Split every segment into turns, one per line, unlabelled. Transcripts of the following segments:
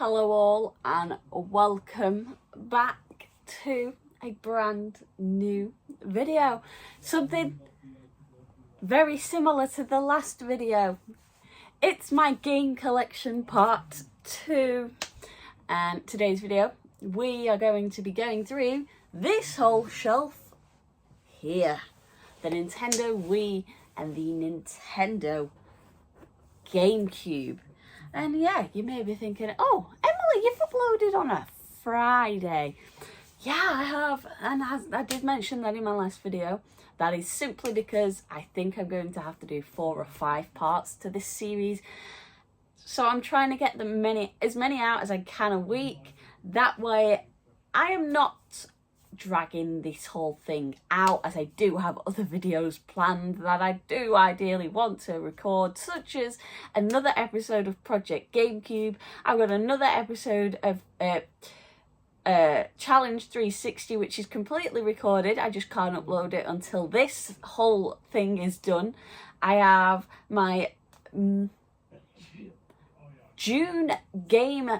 Hello all and welcome back to a brand new video. Something very similar to the last video. It's my game collection part 2, and today's video we are going to be going through this whole shelf here. The Nintendo Wii and the Nintendo Gamecube. And yeah, you may be thinking, oh, Emily, you've uploaded on a Friday. Yeah, I have. And I did mention that in my last video. That is simply because I think I'm going to have to do 4 or 5 parts to this series. So I'm trying to get as many out as I can a week. That way I am not dragging this whole thing out, as I do have other videos planned that I do ideally want to record, such as another episode of Project Gamecube. I've got another episode of Challenge 360, which is completely recorded. I just can't upload it until this whole thing is done. I have my June game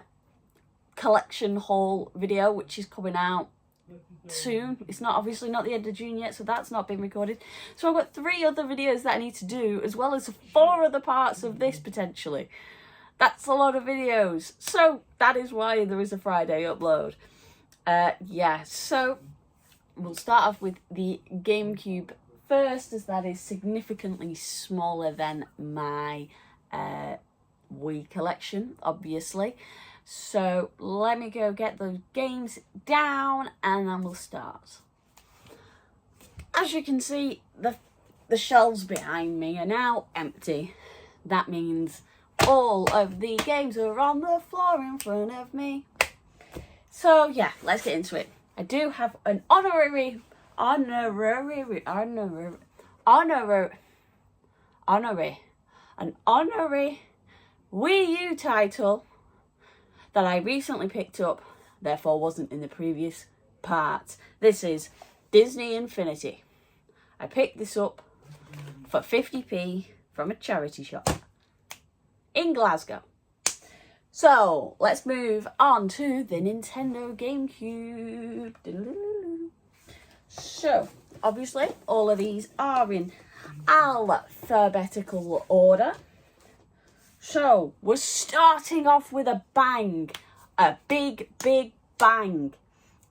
collection haul video, which is coming out soon. It's not obviously not the end of June yet, so that's not been recorded. So I've got 3 other videos that I need to do, as well as 4 other parts of this potentially. That's a lot of videos, so that is why there is a Friday upload. Yeah, so we'll start off with the GameCube first, as that is significantly smaller than my Wii collection, obviously. So let me go get those games down and then we'll start. As you can see, the shelves behind me are now empty. That means all of the games are on the floor in front of me. So yeah, let's get into it. I do have an honorary Wii U title that I recently picked up, therefore wasn't in the previous part. This is Disney Infinity. I picked this up for 50p from a charity shop in Glasgow. So let's move on to the Nintendo GameCube. So obviously all of these are in alphabetical order. So we're starting off with a bang, a big bang.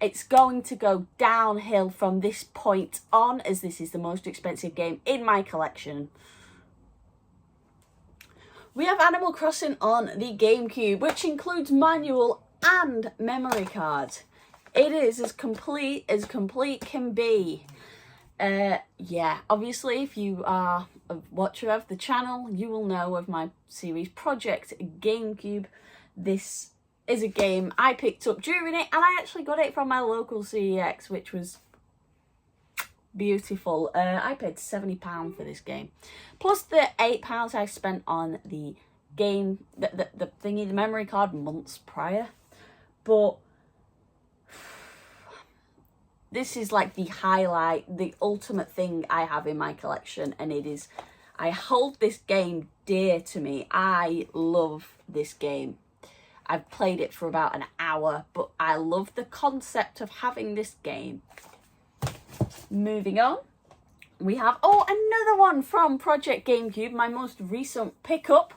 It's going to go downhill from this point on, as this is the most expensive game in my collection. We have Animal Crossing on the GameCube, which includes manual and memory card. It is as complete can be. Yeah, obviously if you are a watcher of the channel, you will know of my series Project Gamecube. This is a game I picked up during it, and I actually got it from my local CEX, which was beautiful. I paid £70 for this game, plus the £8 I spent on the game, the thingy, the memory card, months prior. But this is like the highlight, the ultimate thing I have in my collection, and it is, I hold this game dear to me. I love this game. I've played it for about an hour, but I love the concept of having this game. Moving on, we have, another one from Project Gamecube, my most recent pickup,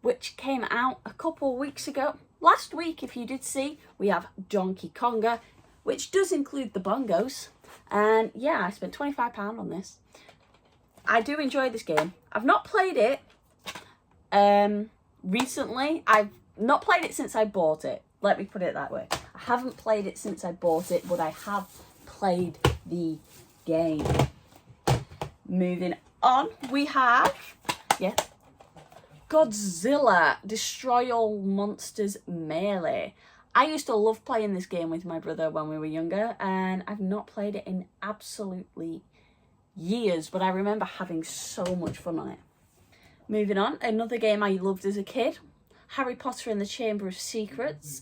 which came out a couple weeks ago. Last week, if you did see, we have Donkey Konga, which does include the bongos. And yeah, I spent £25 on this. I do enjoy this game. I've not played it recently. I've not played it since I bought it. Let me put it that way. I haven't played it since I bought it, but I have played the game. Moving on, we have, Godzilla Destroy All Monsters Melee. I used to love playing this game with my brother when we were younger, and I've not played it in absolutely years, but I remember having so much fun on it. Moving on, another game I loved as a kid, Harry Potter and the Chamber of Secrets.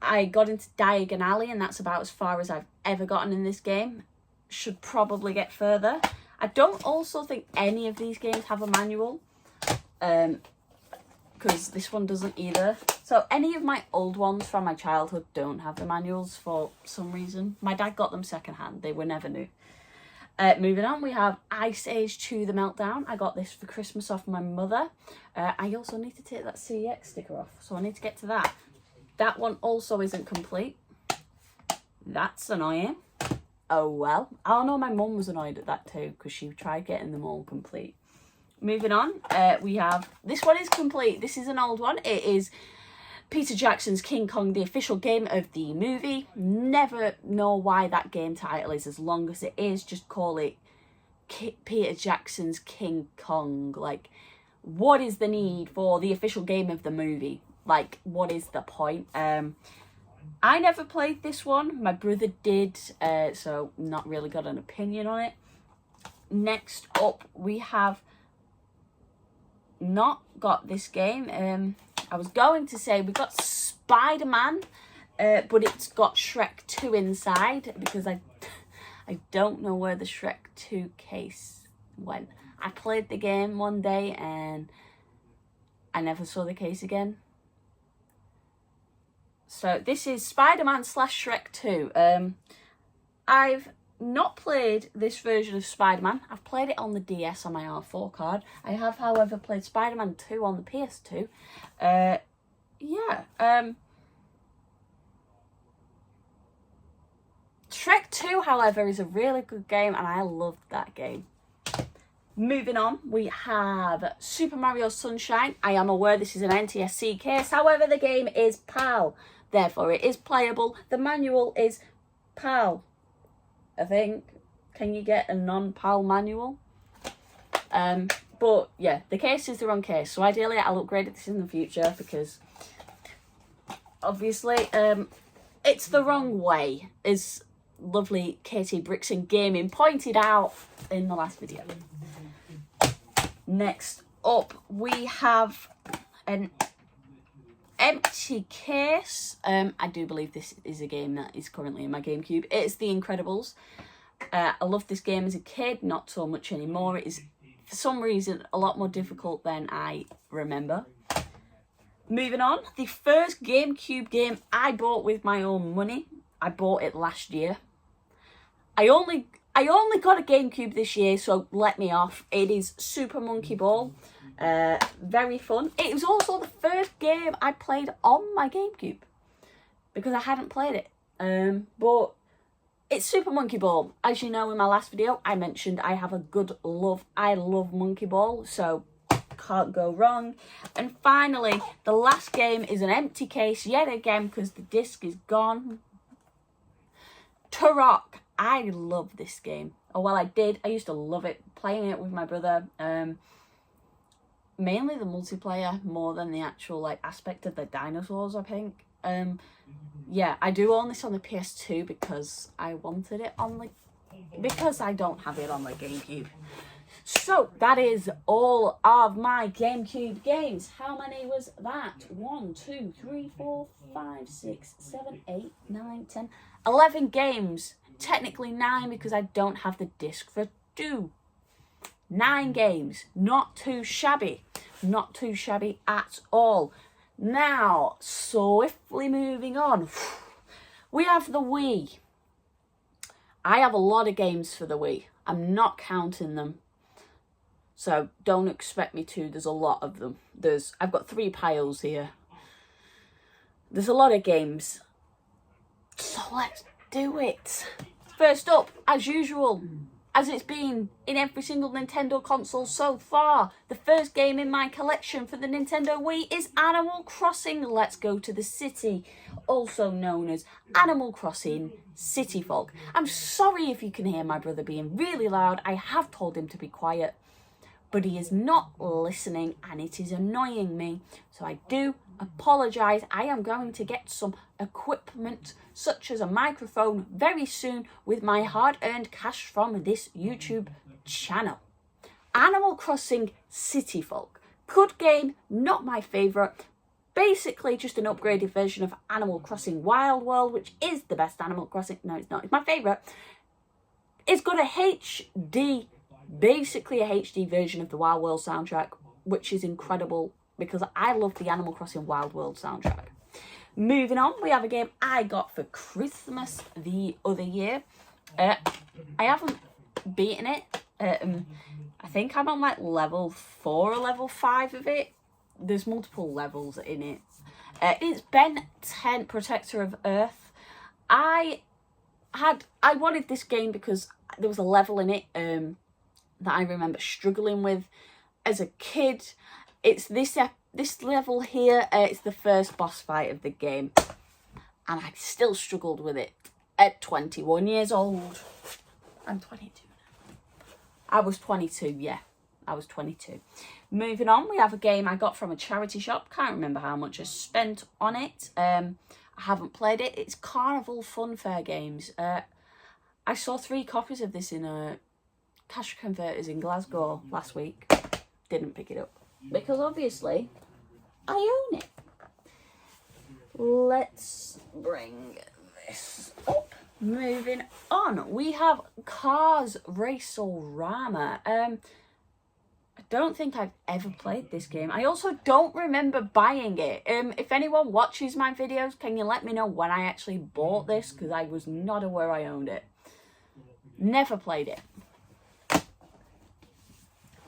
I got into Diagon Alley, and that's about as far as I've ever gotten in this game. Should probably get further. I don't also think any of these games have a manual. because this one doesn't either. So any of my old ones from my childhood don't have the manuals for some reason. My dad got them secondhand. They were never new. Moving on, we have Ice Age 2 The Meltdown. I got this for Christmas off my mother. I also need to take that CEX sticker off, so I need to get to that. That one also isn't complete. That's annoying. Oh well. I know my mum was annoyed at that too, because she tried getting them all complete. Moving on, we have, this one is complete. This is an old one. It is Peter Jackson's King Kong, the official game of the movie. Never know why that game title is as long as it is. Just call it Peter Jackson's King Kong. Like, what is the need for the official game of the movie? Like, what is the point? I never played this one. My brother did, so not really got an opinion on it. Next up, we have not got this game. I was going to say we got Spider-Man, but it's got Shrek 2 inside, because I don't know where the Shrek 2 case went. I played the game one day and I never saw the case again. So this is Spider-Man / Shrek 2. I've not played this version of Spider-Man. I've played it on the DS on my R4 card. I have, however, played Spider-Man 2 on the PS2. Shrek 2, however, is a really good game, and I loved that game. Moving on, we have Super Mario Sunshine. I am aware this is an NTSC case, however, the game is PAL. Therefore, it is playable. The manual is PAL, I think. Can you get a non-PAL manual? But yeah, the case is the wrong case. So ideally, I'll upgrade this in the future, because obviously it's the wrong way, as lovely Katie Brixton Gaming pointed out in the last video. Next up, we have an empty case. I do believe this is a game that is currently in my Gamecube. It's The Incredibles. I loved this game as a kid, not so much anymore. It is, for some reason, a lot more difficult than I remember. Moving on, the first Gamecube game I bought with my own money. I bought it last year. I only got a Gamecube this year, so let me off. It is Super Monkey Ball. Very fun. It was also the first game I played on my Gamecube, because I hadn't played it. But it's Super Monkey Ball. As you know, in my last video, I mentioned I have a good love. I love Monkey Ball, so can't go wrong. And finally, the last game is an empty case yet again, because the disc is gone. Turok. I love this game. Oh, well, I did. I used to love it, playing it with my brother. Mainly the multiplayer more than the actual like aspect of the dinosaurs, I think. Yeah, I do own this on the PS2 because I wanted it on the... because I don't have it on my Gamecube. So, that is all of my Gamecube games. How many was that? 1, 2, 3, 4, 5, 6, 7, 8, 9, 10, 11 games. Technically 9 because I don't have the disc for 2. 9 games. Not too shabby. Not too shabby at all. Now, swiftly moving on. We have the Wii. I have a lot of games for the Wii. I'm not counting them. So don't expect me to. There's a lot of them. I've got 3 piles here. There's a lot of games. So let's do it. First up, as usual, as it's been in every single Nintendo console so far, the first game in my collection for the Nintendo Wii is Animal Crossing Let's Go to the City, also known as Animal Crossing City Folk. I'm sorry if you can hear my brother being really loud. I have told him to be quiet, but he is not listening and it is annoying me. So I do apologise. I am going to get some equipment such as a microphone very soon with my hard-earned cash from this YouTube channel. Animal Crossing City Folk. Good game, not my favourite. Basically just an upgraded version of Animal Crossing Wild World, which is the best Animal Crossing. No, it's not. It's my favourite. It's got a HD, basically a HD version of the Wild World soundtrack, which is incredible. because I love the Animal Crossing Wild World soundtrack. Moving on, we have a game I got for Christmas the other year. I haven't beaten it. I think I'm on like level 4 or level 5 of it. There's multiple levels in it. It's Ben 10 Protector of Earth. I wanted this game because there was a level in it that I remember struggling with as a kid. It's this level here. It's the first boss fight of the game, and I still struggled with it at 21 years old. I'm 22 now. I was 22, yeah. I was 22. Moving on, we have a game I got from a charity shop. Can't remember how much I spent on it. I haven't played it. It's Carnival Fun Fair Games. I saw 3 copies of this in a cash converters in Glasgow last week. Didn't pick it up because obviously I own it. Let's bring this up. Moving on, we have Cars Race-O-Rama. I don't think I've ever played this game. I also don't remember buying it. If anyone watches my videos, can you let me know when I actually bought this? Because I was not aware I owned it. Never played it.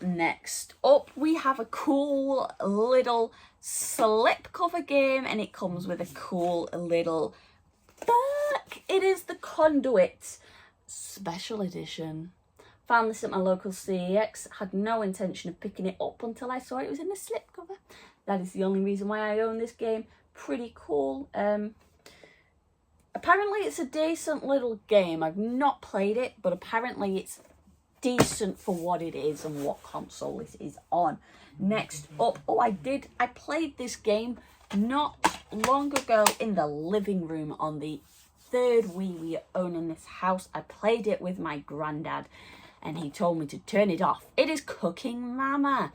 Next up, we have a cool little slipcover game, and it comes with a cool little book. It is the Conduit Special Edition. Found this at my local CEX. Had no intention of picking it up until I saw it was in a slipcover. That is the only reason why I own this game. Pretty cool. Apparently it's a decent little game. I've not played it, but apparently it's decent for what it is and what console it is on. Next up, I played this game not long ago in the living room on the 3rd Wii we own in this house. I played it with my granddad and he told me to turn it off. It is Cooking Mama.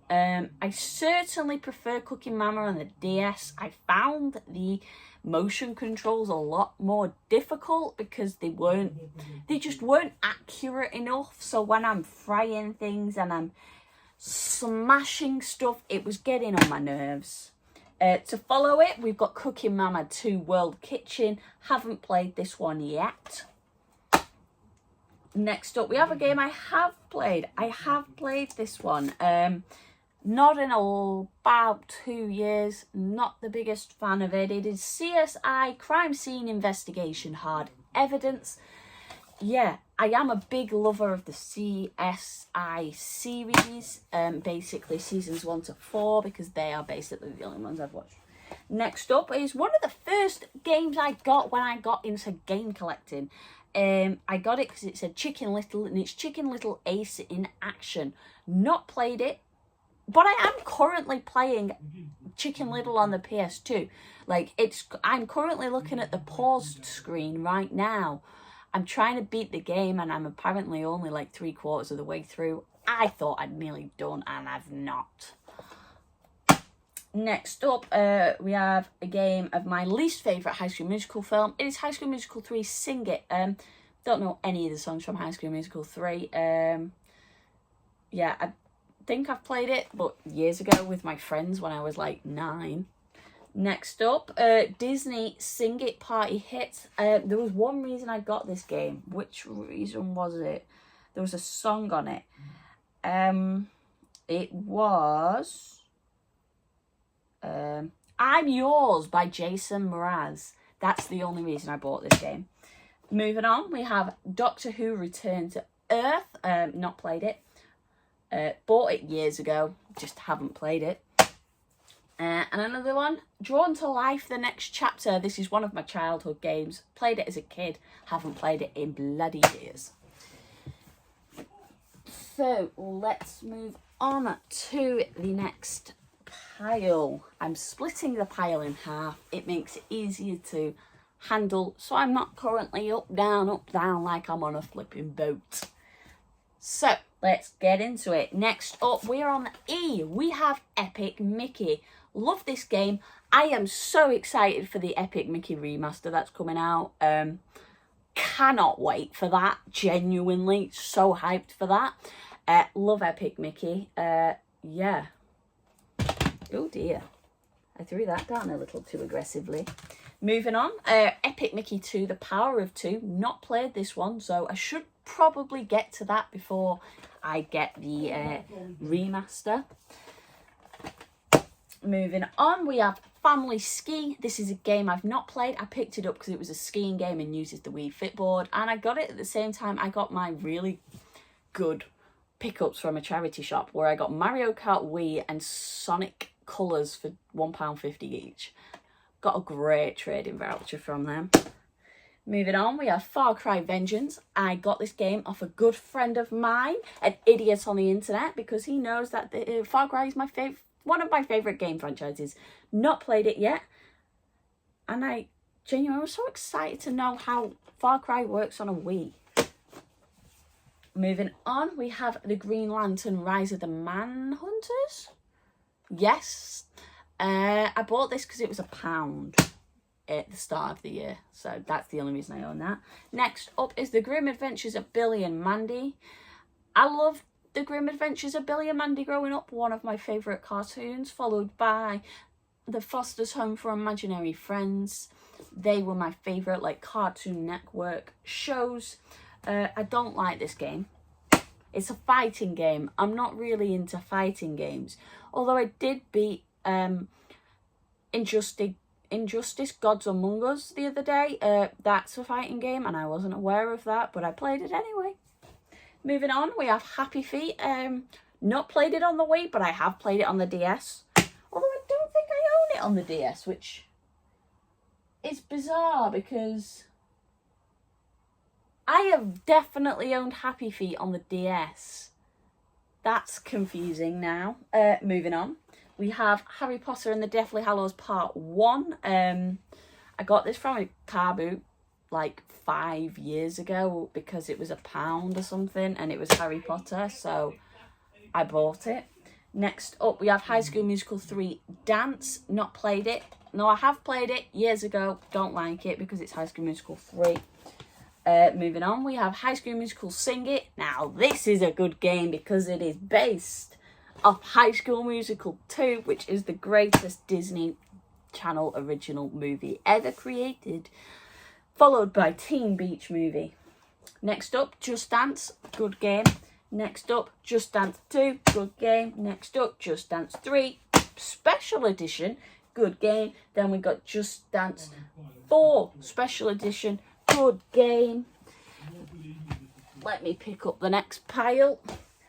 I certainly prefer Cooking Mama on the DS. I found the motion controls a lot more difficult because they just weren't accurate enough. So when I'm frying things and I'm smashing stuff, it was getting on my nerves. To follow it, we've got Cooking Mama 2 World Kitchen. Haven't played this one yet. Next up, we have a game I have played. I have played this one. Not in about 2 years. Not the biggest fan of it. It is CSI Crime Scene Investigation Hard Evidence. Yeah, I am a big lover of the CSI series. Basically seasons 1 to 4 because they are basically the only ones I've watched. Next up is one of the first games I got when I got into game collecting. I got it because it said Chicken Little and it's Chicken Little Ace in Action. Not played it, but I am currently playing Chicken Little on the PS2. I'm currently looking at the paused screen right now. I'm trying to beat the game and I'm apparently only like 3/4 of the way through. I thought I'd nearly done and I've not. Next up, we have a game of my least favourite High School Musical film. It is High School Musical 3 Sing It. Don't know any of the songs from High School Musical 3. Yeah, I think I've played it, but years ago with my friends when I was like 9. Next up, Disney Sing It Party Hit. There was one reason I got this game. Which reason was it? There was a song on it. It was I'm Yours by Jason Mraz. That's the only reason I bought this game. Moving on, we have Doctor Who Return to Earth. Not played it. Bought it years ago. Just haven't played it. And another one, Drawn to Life, The Next Chapter. This is one of my childhood games. Played it as a kid. Haven't played it in bloody years. So, let's move on to the next pile. I'm splitting the pile in half. It makes it easier to handle, so I'm not currently up, down, like I'm on a flipping boat. So, let's get into it. Next up, we're on E. We have Epic Mickey. Love this game. I am so excited for the Epic Mickey remaster that's coming out. Cannot wait for that. Genuinely so hyped for that. Love Epic Mickey. Yeah. Oh dear. I threw that down a little too aggressively. Moving on, Epic Mickey 2, The Power of Two. Not played this one, so I should probably get to that before I get the remaster. Moving on, we have Family Ski. This is a game I've not played. I picked it up because it was a skiing game and uses the Wii Fit board. And I got it at the same time I got my really good pickups from a charity shop where I got Mario Kart Wii and Sonic Colours for £1.50 each. Got a great trading voucher from them. Moving on, we have Far Cry Vengeance. I got this game off a good friend of mine, an idiot on the internet, because he knows that Far Cry is one of my favourite game franchises. Not played it yet. And I genuinely was so excited to know how Far Cry works on a Wii. Moving on, we have the Green Lantern Rise of the Manhunters. Yes. I bought this because it was £1 at the start of the year. So that's the only reason I own that. Next up is The Grim Adventures of Billy and Mandy. I loved The Grim Adventures of Billy and Mandy growing up. One of my favourite cartoons. Followed by The Foster's Home for Imaginary Friends. They were my favourite like Cartoon Network shows. I don't like this game. It's a fighting game. I'm not really into fighting games. Although I did beat Injustice Gods Among Us the other day. That's a fighting game and I wasn't aware of that, but I played it anyway. Moving on, we have Happy Feet. Not played it on the Wii, but I have played it on the DS. Although I don't think I own it on the DS, which is bizarre because I have definitely owned Happy Feet on the DS. That's confusing now. Moving on. We have Harry Potter and the Deathly Hallows Part 1. I got this from a car boot like 5 years ago because it was £1 or something and it was Harry Potter, so I bought it. Next up, we have High School Musical 3 Dance. Not played it. No, I have played it years ago. Don't like it because it's High School Musical 3. Moving on, we have High School Musical Sing It. Now, this is a good game because it is based off High School Musical 2, which is the greatest Disney Channel original movie ever created, followed by Teen Beach Movie. Next up, Just Dance, good game. Next up, Just Dance 2, good game. Next up, Just Dance 3, Special Edition, good game. Then we got Just Dance 4, Special Edition, good game. Let me pick up the next pile.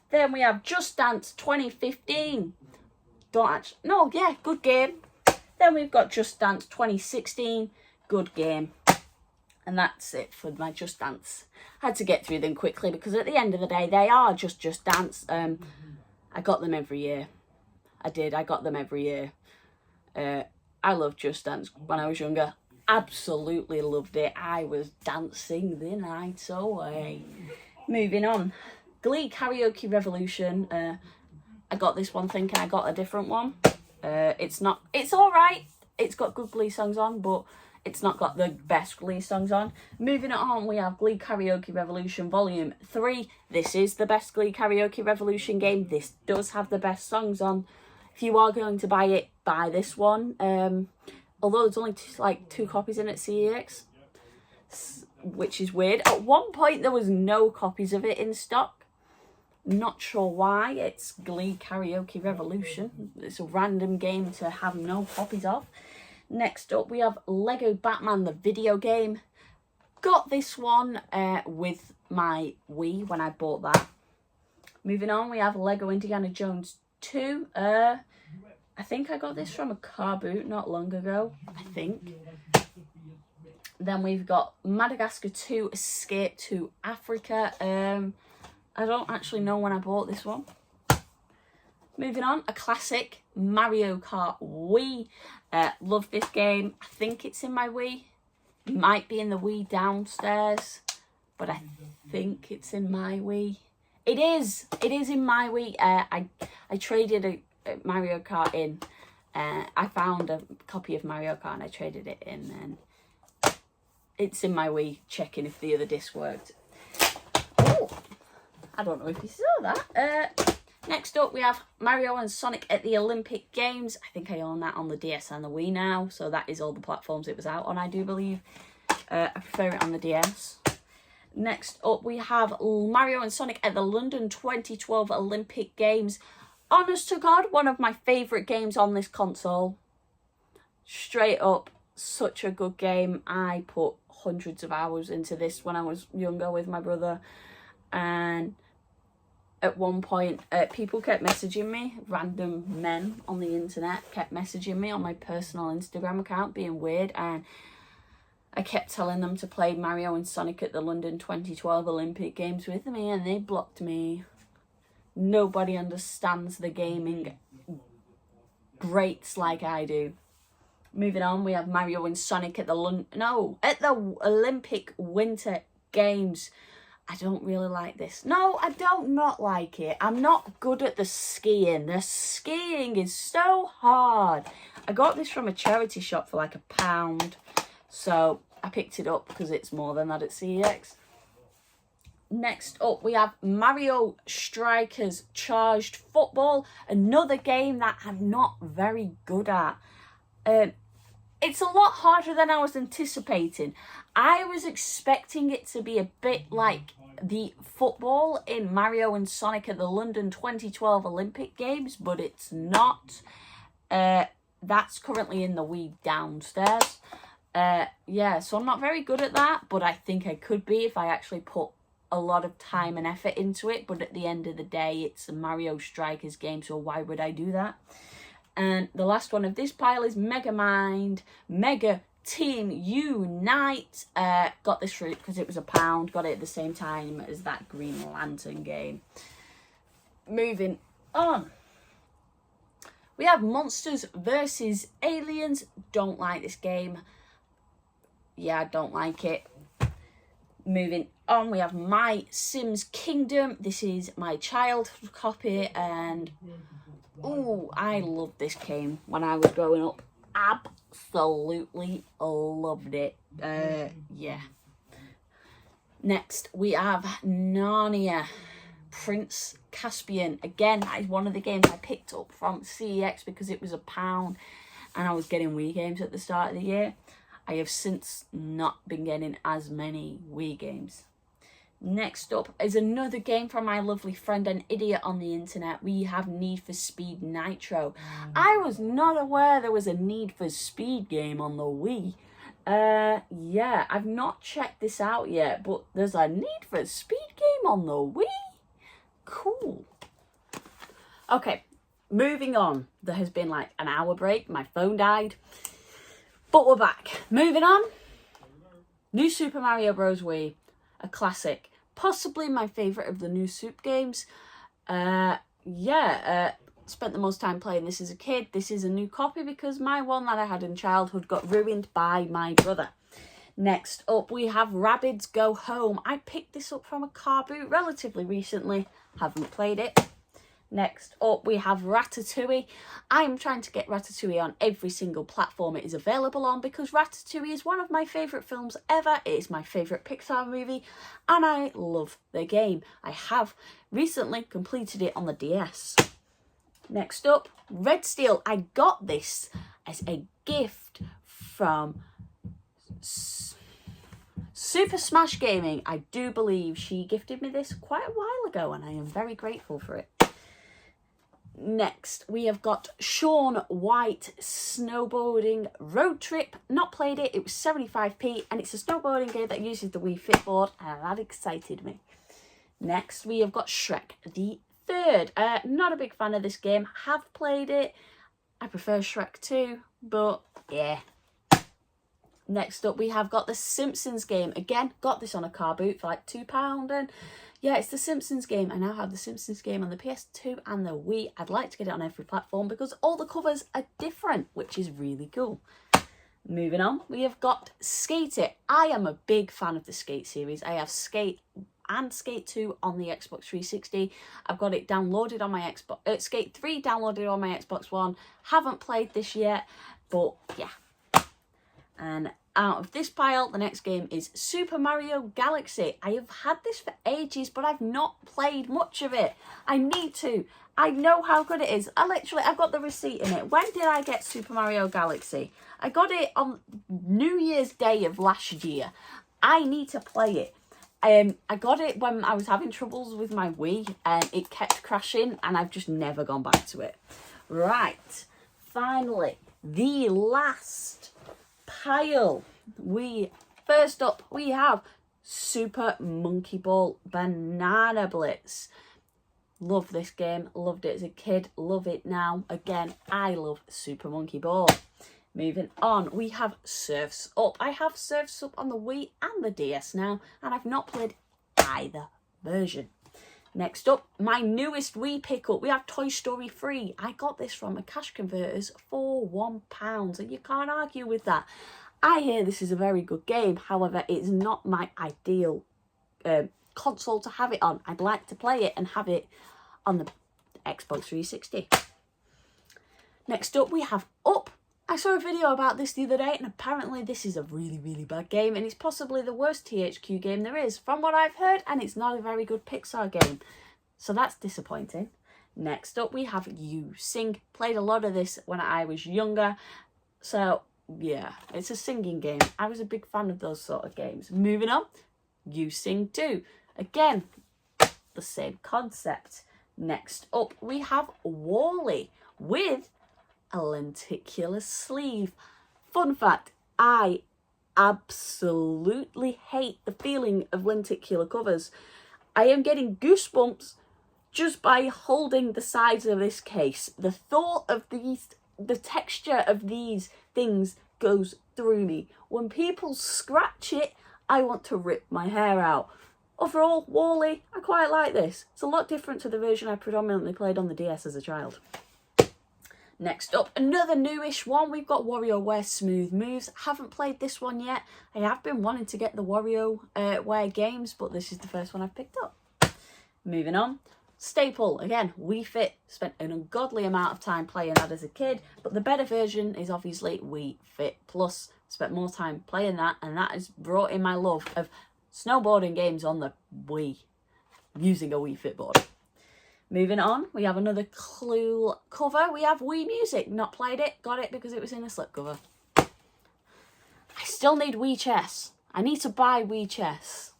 Then we have Just Dance 2015. Good game. Then we've got Just Dance 2016. Good game. And that's it for my Just Dance. I had to get through them quickly because at the end of the day, they are just Dance. I got them every year. I got them every year. I loved Just Dance when I was younger. Absolutely loved it. I was dancing the night away. Moving on. Glee Karaoke Revolution. I got this one thinking I got a different one. It's alright. It's got good Glee songs on, but it's not got the best Glee songs on. Moving on, we have Glee Karaoke Revolution Volume 3. This is the best Glee Karaoke Revolution game. This does have the best songs on. If you are going to buy it, buy this one. Although there's only two copies in at CEX, which is weird. At one point, there was no copies of it in stock. Not sure why. It's Glee Karaoke Revolution. It's a random game to have no copies of. Next up, we have Lego Batman, the video game. Got this one with my Wii when I bought that. Moving on, we have Lego Indiana Jones 2. I think I got this from a car boot not long ago, I think. Then we've got Madagascar 2 Escape to Africa. I don't actually know when I bought this one. Moving on, a classic, Mario Kart Wii. Love this game. I think it's in my Wii. It might be in the Wii downstairs, but I think it's in my Wii. It is in my Wii. I traded a Mario Kart in. I found a copy of Mario Kart and I traded it in, and it's in my Wii, checking if the other disc worked. Oh, I don't know if you saw that. Next up, we have Mario and Sonic at the Olympic Games. I think I own that on the DS and the Wii now, so that is all the platforms it was out on, I do believe. I prefer it on the DS. Next up, we have Mario and Sonic at the London 2012 Olympic Games. Honest to God, one of my favourite games on this console. Straight up, such a good game. I put hundreds of hours into this when I was younger with my brother, and at one point people kept messaging me, random men on the internet kept messaging me on my personal Instagram account being weird, and I kept telling them to play Mario and Sonic at the London 2012 Olympic Games with me, and they blocked me. Nobody understands the gaming greats like I do. Moving on, we have Mario and Sonic at the Olympic Winter Games. I don't really like this. No, I don't not like it. I'm not good at the skiing. The skiing is so hard. I got this from a charity shop for like £1. So I picked it up because it's more than that at CEX. Next up, we have Mario Strikers Charged Football. Another game that I'm not very good at. It's a lot harder than I was anticipating. I was expecting it to be a bit like the football in Mario and Sonic at the London 2012 Olympic Games, but it's not. That's currently in the Wii downstairs. Yeah, so I'm not very good at that, but I think I could be if I actually put a lot of time and effort into it. But at the end of the day, it's a Mario Strikers game, so why would I do that? And the last one of this pile is Megamind Mega Team Unite. Got this for because it was £1. Got it at the same time as that Green Lantern game. Moving on. We have Monsters vs. Aliens. Don't like this game. Yeah, I don't like it. Moving on, we have My Sims Kingdom. This is my childhood copy, and oh, I loved this game when I was growing up. Absolutely loved it. Yeah. Next, we have Narnia Prince Caspian. Again, that is one of the games I picked up from CEX because it was £1 and I was getting Wii games at the start of the year. I have since not been getting as many Wii games. Next up is another game from my lovely friend, an idiot on the internet. We have Need for Speed Nitro. I was not aware there was a Need for Speed game on the Wii. Yeah, I've not checked this out yet, but there's a Need for Speed game on the Wii? Cool. Okay, moving on. There has been like an hour break. My phone died. But we're back. Moving on. New Super Mario Bros. Wii. A classic. Possibly my favourite of the new Soup games. Spent the most time playing this as a kid. This is a new copy because my one that I had in childhood got ruined by my brother. Next up, we have Rabbids Go Home. I picked this up from a car boot relatively recently. Haven't played it. Next up, we have Ratatouille. I am trying to get Ratatouille on every single platform it is available on because Ratatouille is one of my favourite films ever. It is my favourite Pixar movie and I love the game. I have recently completed it on the DS. Next up, Red Steel. I got this as a gift from Super Smash Gaming. I do believe she gifted me this quite a while ago and I am very grateful for it. Next, we have got Shaun White Snowboarding Road Trip. Not played it. It was 75p and it's a snowboarding game that uses the Wii Fit board and that excited me. Next, we have got Shrek the Third. Not a big fan of this game. Have played it. I prefer Shrek 2, but yeah. Next up, we have got the Simpsons game. Again, got this on a car boot for like £2 and yeah, it's the Simpsons game. I now have the Simpsons game on the PS2 and the Wii. I'd like to get it on every platform because all the covers are different, which is really cool. Moving on, we have got Skate It. I am a big fan of the Skate series. I have Skate and Skate 2 on the Xbox 360. I've got it downloaded on my Xbox. Skate 3 downloaded on my Xbox One. Haven't played this yet, but yeah. And out of this pile, the next game is Super Mario Galaxy. I have had this for ages, but I've not played much of it. I need to. I know how good it is. I've got the receipt in it. When did I get Super Mario Galaxy? I got it on New Year's Day of last year. I need to play it. I got it when I was having troubles with my Wii and it kept crashing and I've just never gone back to it. Right, finally, the last pile. First up, we have Super Monkey Ball Banana Blitz. Love this game, loved it as a kid, love it now. Again, I love Super Monkey Ball. Moving on, we have Surf's Up. I have Surf's Up on the Wii and the DS now, and I've not played either version. Next up, my newest Wii pickup, we have Toy Story 3. I got this from a cash converters for £1, and you can't argue with that. I hear this is a very good game, however, it's not my ideal console to have it on. I'd like to play it and have it on the Xbox 360. Next up, we have Up. I saw a video about this the other day, and apparently this is a really, really bad game, and it's possibly the worst THQ game there is, from what I've heard, and it's not a very good Pixar game. So that's disappointing. Next up, we have You Sing. Played a lot of this when I was younger, so yeah, it's a singing game. I was a big fan of those sort of games. Moving on, You Sing 2. Again, the same concept. Next up, we have Wall-E with a lenticular sleeve. Fun fact, I absolutely hate the feeling of lenticular covers. I am getting goosebumps just by holding the sides of this case. The thought of these, the texture of these things goes through me. When people scratch it, I want to rip my hair out. Overall, Wall-E, I quite like this. It's a lot different to the version I predominantly played on the DS as a child. Next up, another newish one. We've got WarioWare Smooth Moves. Haven't played this one yet. I have been wanting to get the WarioWare games, but this is the first one I've picked up. Moving on. Staple, again, Wii Fit. Spent an ungodly amount of time playing that as a kid, but the better version is obviously Wii Fit Plus. Spent more time playing that, and that has brought in my love of snowboarding games on the Wii, using a Wii Fit board. Moving on, we have another Clue cover. We have Wii Music. Not played it, got it because it was in a slipcover. I still need Wii Chess. I need to buy Wii Chess.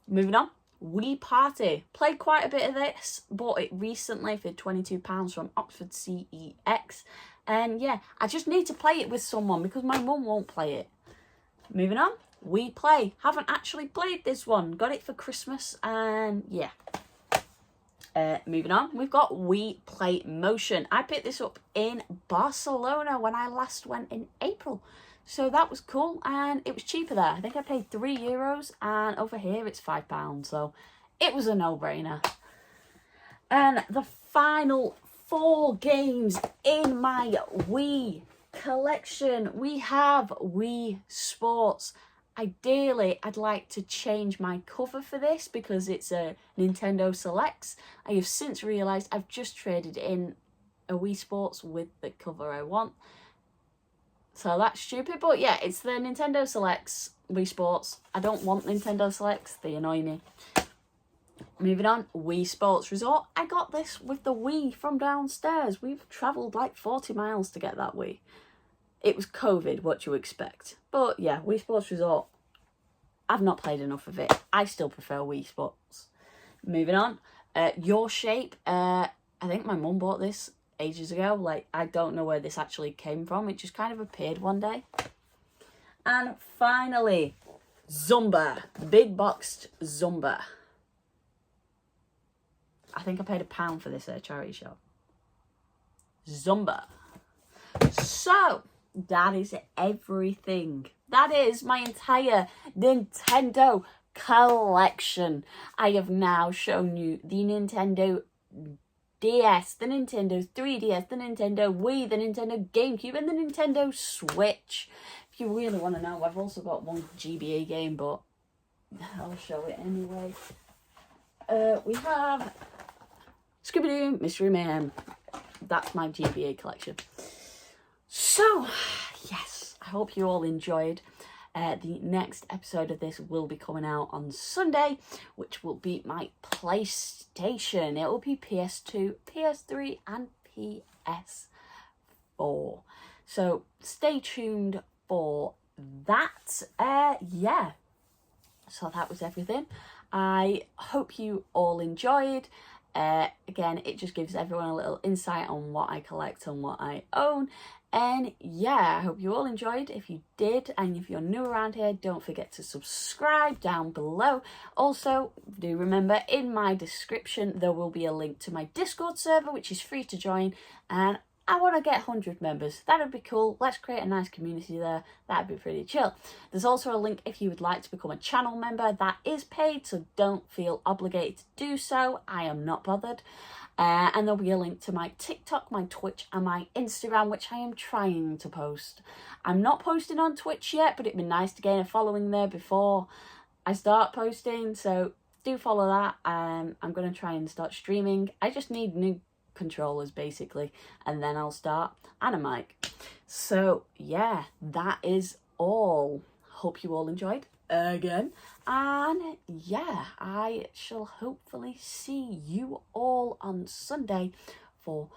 Moving on, Wii Party. Played quite a bit of this. Bought it recently for £22 from Oxford CEX. And yeah, I just need to play it with someone because my mum won't play it. Moving on, Wii Play. Haven't actually played this one. Got it for Christmas and yeah. Moving on, we've got Wii Play Motion. I picked this up in Barcelona when I last went in April. So that was cool and it was cheaper there. I think I paid €3 and over here it's £5. So it was a no-brainer. And the final 4 games in my Wii collection, we have Wii Sports. Ideally, I'd like to change my cover for this because it's a Nintendo Selects. I have since realised I've just traded in a Wii Sports with the cover I want. So that's stupid, but yeah, it's the Nintendo Selects Wii Sports. I don't want Nintendo Selects, they annoy me. Moving on, Wii Sports Resort. I got this with the Wii from downstairs. We've travelled like 40 miles to get that Wii. It was COVID, what you expect. But yeah, Wii Sports Resort. I've not played enough of it. I still prefer Wii Sports. Moving on. Your Shape. I think my mum bought this ages ago. Like, I don't know where this actually came from. It just kind of appeared one day. And finally, Zumba. Big boxed Zumba. I think I paid £1 for this at a charity shop. Zumba. So, that is everything. That is my entire Nintendo collection. I have now shown you the Nintendo DS, the Nintendo 3DS, the Nintendo Wii, the Nintendo Gamecube, and the Nintendo Switch. If you really want to know, I've also got one GBA game, but I'll show it anyway. We have Scooby-Doo Mystery Mayhem. That's my GBA collection. So, yes, I hope you all enjoyed. The next episode of this will be coming out on Sunday, which will be my PlayStation. It will be PS2, PS3 and PS4. So stay tuned for that. Yeah. So that was everything. I hope you all enjoyed. Again, it just gives everyone a little insight on what I collect and what I own. And yeah, I hope you all enjoyed. If you did, and if you're new around here, don't forget to subscribe down below. Also, do remember, in my description there will be a link to my Discord server, which is free to join, and I want to get 100 members. That'd be cool. Let's create a nice community there. That'd be pretty chill. There's also a link if you would like to become a channel member. That is paid, so don't feel obligated to do so. I am not bothered. And there'll be a link to my TikTok, my Twitch and my Instagram, which I am trying to post. I'm not posting on Twitch yet, but it'd be nice to gain a following there before I start posting. So do follow that. I'm going to try and start streaming. I just need new controllers basically, and then I'll start, and a mic. So yeah, that is all. Hope you all enjoyed again, and yeah, I shall hopefully see you all on Sunday for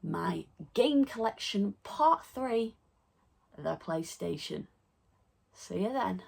my game collection part 3, the PlayStation. See you then.